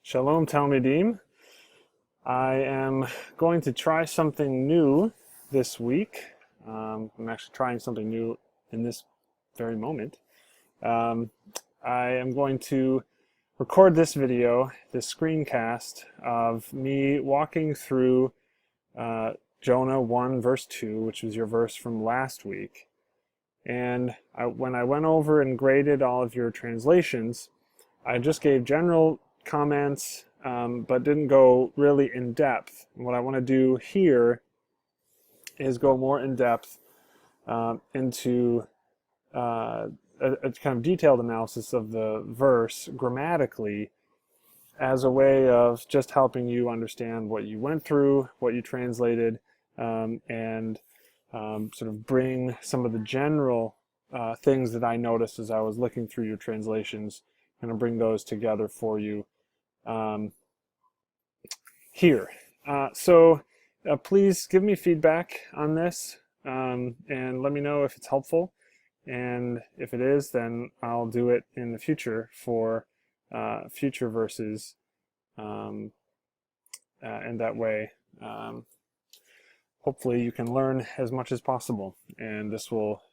Shalom Talmidim. I am going to try something new this week. I'm actually trying something new in this very moment. Um, I am going to record this video, this screencast of me walking through Jonah 1 verse 2, which was your verse from last week. And when I went over and graded all of your translations, I just gave general comments, but didn't go really in depth. And what I want to do here is go more in depth into a kind of detailed analysis of the verse grammatically as a way of just helping you understand what you went through, what you translated, and sort of bring some of the general things that I noticed as I was looking through your translations, and to bring those together for you here. So please give me feedback on this and let me know if it's helpful. And if it is, then I'll do it in the future for future verses. And that way, hopefully you can learn as much as possible. And this will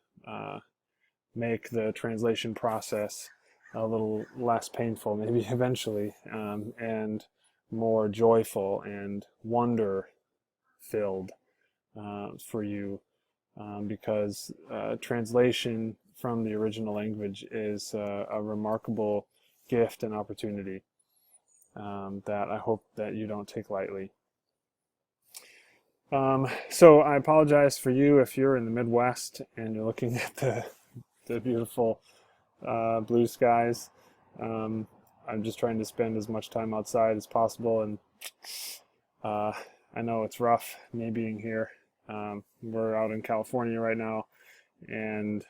make the translation process a little less painful, maybe eventually, and more joyful and wonder-filled for you, because translation from the original language is a remarkable gift and opportunity that I hope that you don't take lightly. So I apologize for you if you're in the Midwest and you're looking at the beautiful blue skies. I'm just trying to spend as much time outside as possible, and I know it's rough me being here. We're out in California right now, and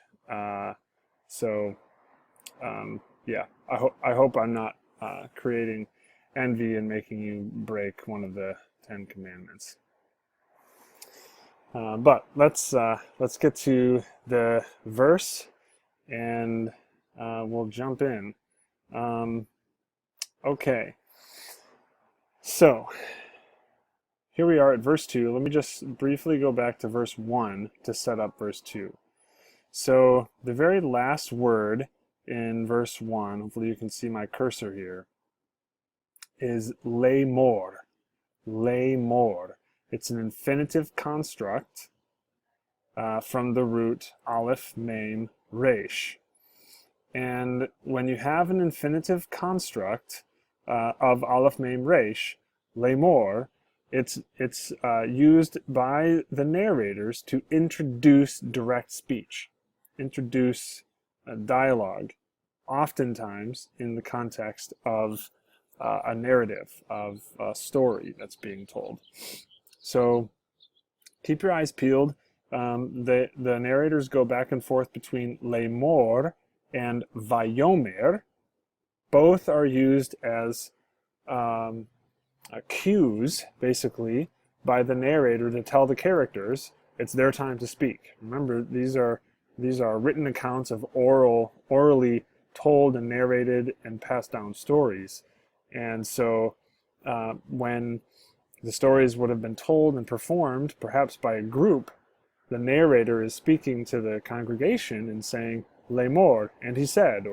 so yeah, I hope I'm not creating envy and making you break one of the 10 commandments. But let's get to the verse, and we'll jump in. Okay, so here we are at verse 2. Let me just briefly go back to verse 1 to set up verse 2. So the very last word in verse 1, hopefully you can see my cursor here, is lemor. Lemor. It's an infinitive construct from the root aleph, mem, resh. And when you have an infinitive construct of aleph, mem, resh, lemor, it's used by the narrators to introduce direct speech, introduce a dialogue, oftentimes in the context of a narrative, of a story that's being told. So keep your eyes peeled. The narrators go back and forth between lemor and vayomer. Both are used as cues, basically, by the narrator to tell the characters it's their time to speak. Remember, these are written accounts of orally told and narrated and passed down stories. And so when the stories would have been told and performed, perhaps by a group, the narrator is speaking to the congregation and saying, lemor, and he said,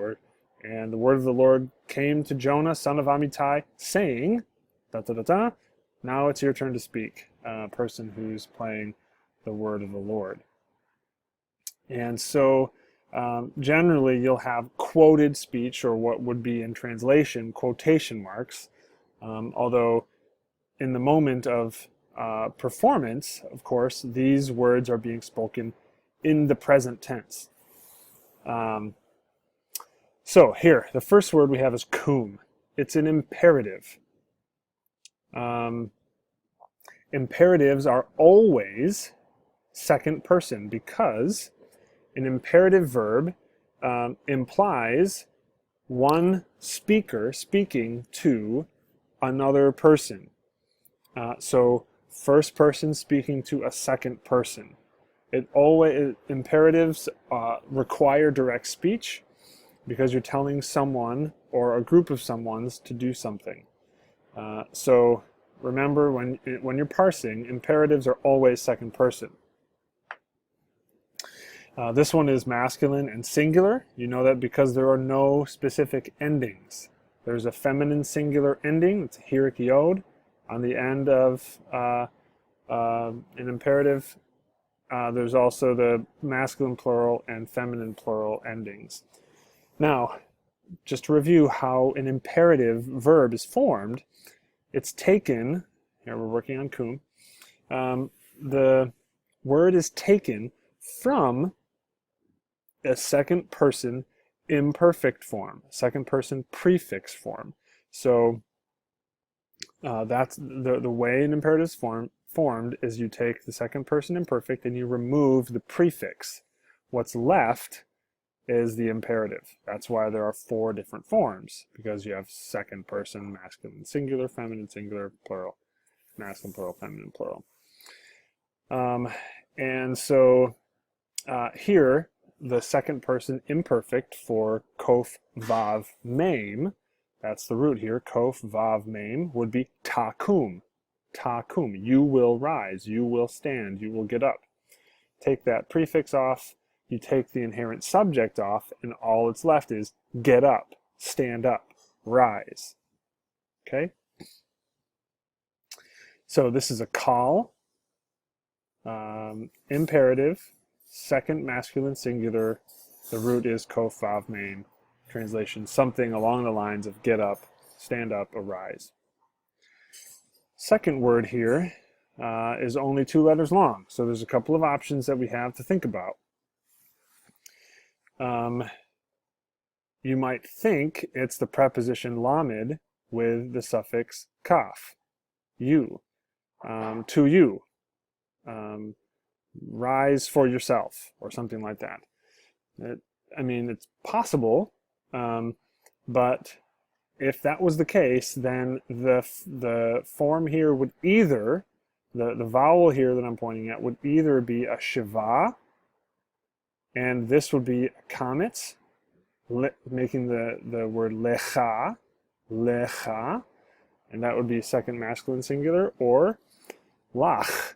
and the word of the Lord came to Jonah, son of Amittai, saying, da da da da, now it's your turn to speak, person who's playing the word of the Lord. And so generally you'll have quoted speech, or what would be in translation quotation marks, although in the moment of performance, of course, these words are being spoken in the present tense. So here, the first word we have is kum. It's an imperative. Imperatives are always second person, because an imperative verb implies one speaker speaking to another person. So first person speaking to a second person. Imperatives require direct speech, because you're telling someone or a group of someones to do something. So remember, when you're parsing, imperatives are always second person. This one is masculine and singular. You know that because there are no specific endings. There's a feminine singular ending, it's a hirik yod, on the end of an imperative. There's also the masculine plural and feminine plural endings. Now, just to review how an imperative verb is formed, it's taken, here we're working on kum, the word is taken from a second person imperfect form, second person prefix form. So that's the way an imperative is formed is you take the second person imperfect and you remove the prefix. What's left is the imperative. That's why there are 4 different forms, because you have second person, masculine singular, feminine singular, plural, masculine plural, feminine plural. And so here, the second person imperfect for kof vav mem, that's the root here, kof vav mem, would be takum. Takum, you will rise, you will stand, you will get up. Take that prefix off, you take the inherent subject off, and all that's left is get up, stand up, rise. Okay? So this is a call, imperative, second masculine singular, the root is kof vav mem. Translation, something along the lines of get up, stand up, arise. Second word here is only 2 letters long, so there's a couple of options that we have to think about. You might think it's the preposition lamed with the suffix kaf, you, to you, rise for yourself, or something like that. I mean, it's possible, but if that was the case, then the form here would either, the vowel here that I'm pointing at would either be a shiva, and this would be a kametz, making the word lecha, lecha, and that would be second masculine singular, or lach.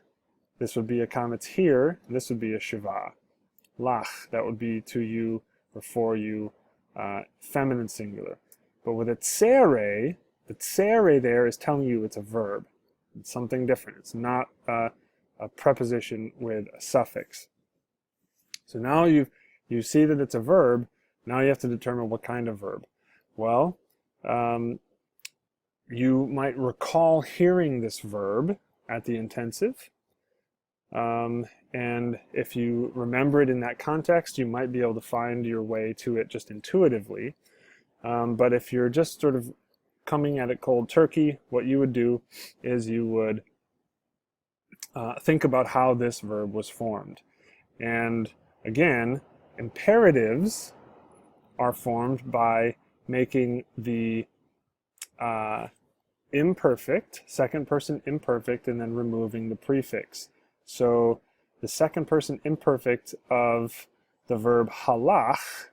This would be a kametz here, this would be a shiva. Lach, that would be to you or for you, feminine singular. But with a tsere, the tsere there is telling you it's a verb. It's something different. It's not a preposition with a suffix. So now you see that it's a verb. Now you have to determine what kind of verb. Well, you might recall hearing this verb at the intensive. And if you remember it in that context, you might be able to find your way to it just intuitively. But if you're just sort of coming at it cold turkey, what you would do is you would think about how this verb was formed. And again, imperatives are formed by making the imperfect, second person imperfect, and then removing the prefix. So the second person imperfect of the verb halach,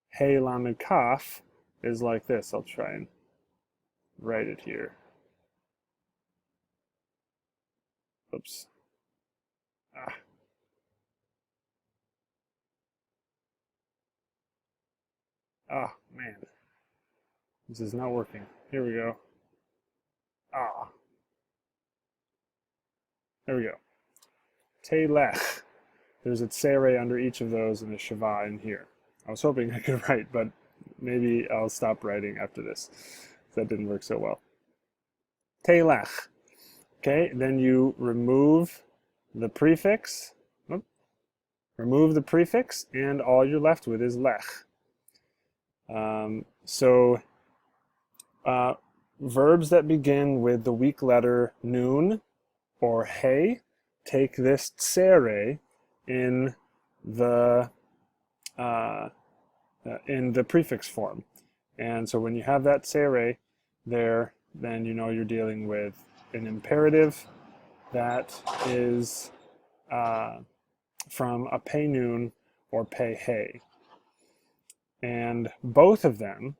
hey lamed kaf, is like this. I'll try and write it here. Oops. Ah, man. This is not working. Here we go. There we go. Telech. There's a tsere under each of those and a shiva in here. I was hoping I could write, but maybe I'll stop writing after this. That didn't work so well. Telech. Okay, then you remove the prefix. Remove the prefix, and all you're left with is lech. Verbs that begin with the weak letter nun or hey take this tsere in the prefix form. And so when you have that tsere there, then you know you're dealing with an imperative that is from a pei nun or pei hey. And both of them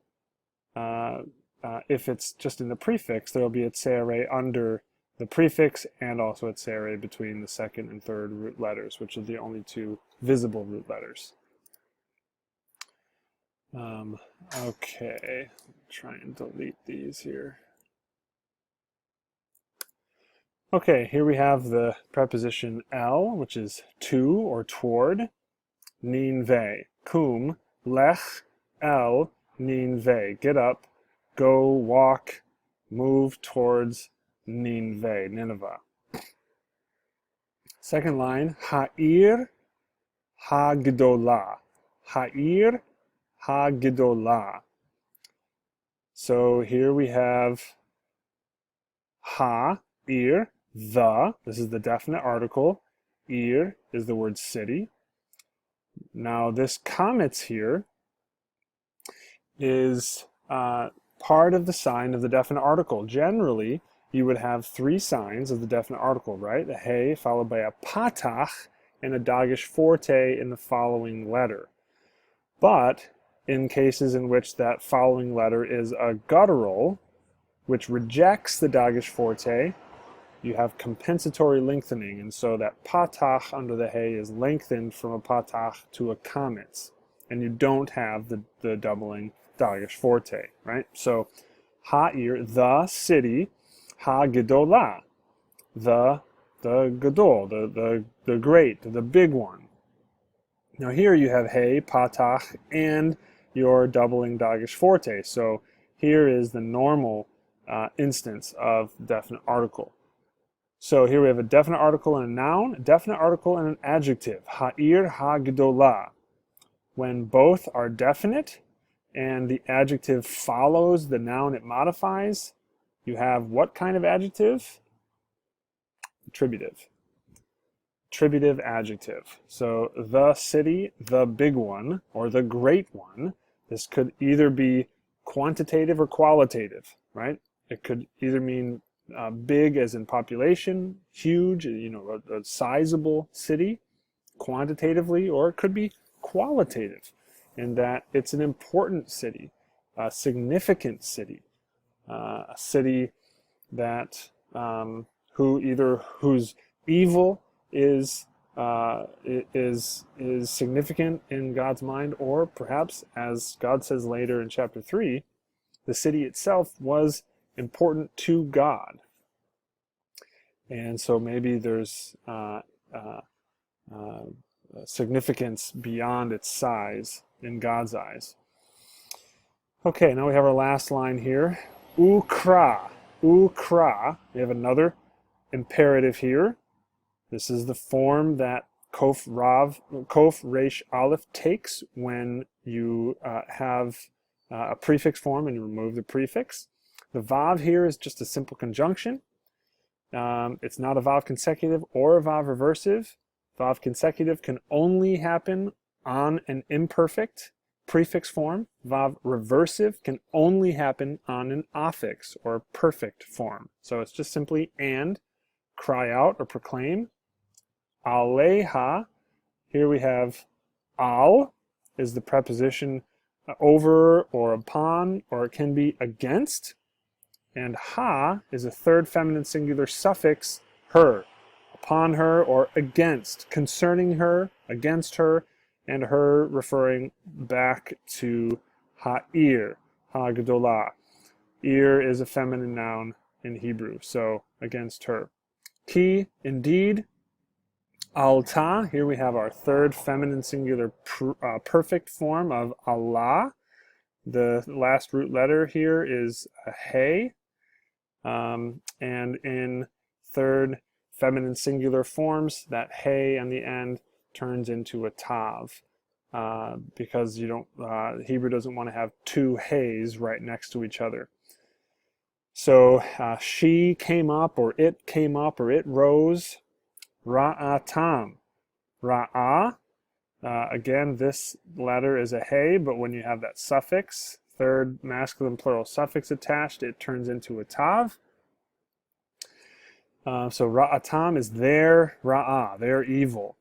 if it's just in the prefix, there will be a tsere under the prefix and also a tsere between the second and third root letters, which are the only two visible root letters. Okay, try and delete these here. Okay, here we have the preposition el, which is to or toward, ninve, cum, lech, el, ninve, get up, go, walk, move towards Nineveh, Nineveh. Second line, ha'ir ha'gdolah, ha'ir ha'gdolah. So here we have ha'ir, the, this is the definite article, ir is the word city. Now this kametz here is part of the sign of the definite article. Generally, you would have three signs of the definite article, right? A hey followed by a patach and a dagesh forte in the following letter. But in cases in which that following letter is a guttural, which rejects the dagesh forte, you have compensatory lengthening, and so that patach under the hey is lengthened from a patach to a kametz, and you don't have the doubling dagesh forte, right? So ha'ir, the city, ha'gedolah, the gadol, the great, the big one. Now here you have hey, patach, and your doubling dagesh forte. So here is the normal instance of definite article. So here we have a definite article and a noun, a definite article and an adjective, ha'ir ha'gedolah. When both are definite and the adjective follows the noun it modifies, you have what kind of adjective? Attributive. Attributive adjective. So the city, the big one, or the great one, this could either be quantitative or qualitative, right? It could either mean big as in population, huge, a sizable city, quantitatively, or it could be qualitative in that it's an important city, a significant city, a city that whose evil is significant in God's mind, or perhaps, as God says later in chapter 3, the city itself was important to God. And so maybe there's significance beyond its size in God's eyes. Okay, now we have our last line here. Ukra. Ukra. We have another imperative here. This is the form that kof resh aleph takes when you have a prefix form and you remove the prefix. The vav here is just a simple conjunction. It's not a vav consecutive or a vav reversive. Vav consecutive can only happen on an imperfect prefix form. Vav reversive can only happen on an affix or perfect form. So it's just simply and, cry out or proclaim. Aleha, here we have al is the preposition over or upon, or it can be against. And ha is a third feminine singular suffix, her, upon her or against, concerning her, against her, and her referring back to ha'ir, ha'gedolah. Ir is a feminine noun in Hebrew, so against her. Ki, indeed. Alta, here we have our third feminine singular perfect form of Allah. The last root letter here is a hey. And in third feminine singular forms, that hey on the end turns into a tav, because Hebrew doesn't want to have two heys right next to each other. So she came up, or it rose. Ra'atam. Ra'a, again, this letter is a hey, but when you have that suffix, third masculine plural suffix attached, it turns into a tav. So ra'atam is their ra'a, their evil.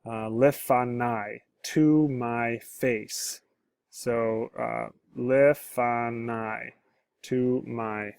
Lefanai, to my face. So lefanai, to my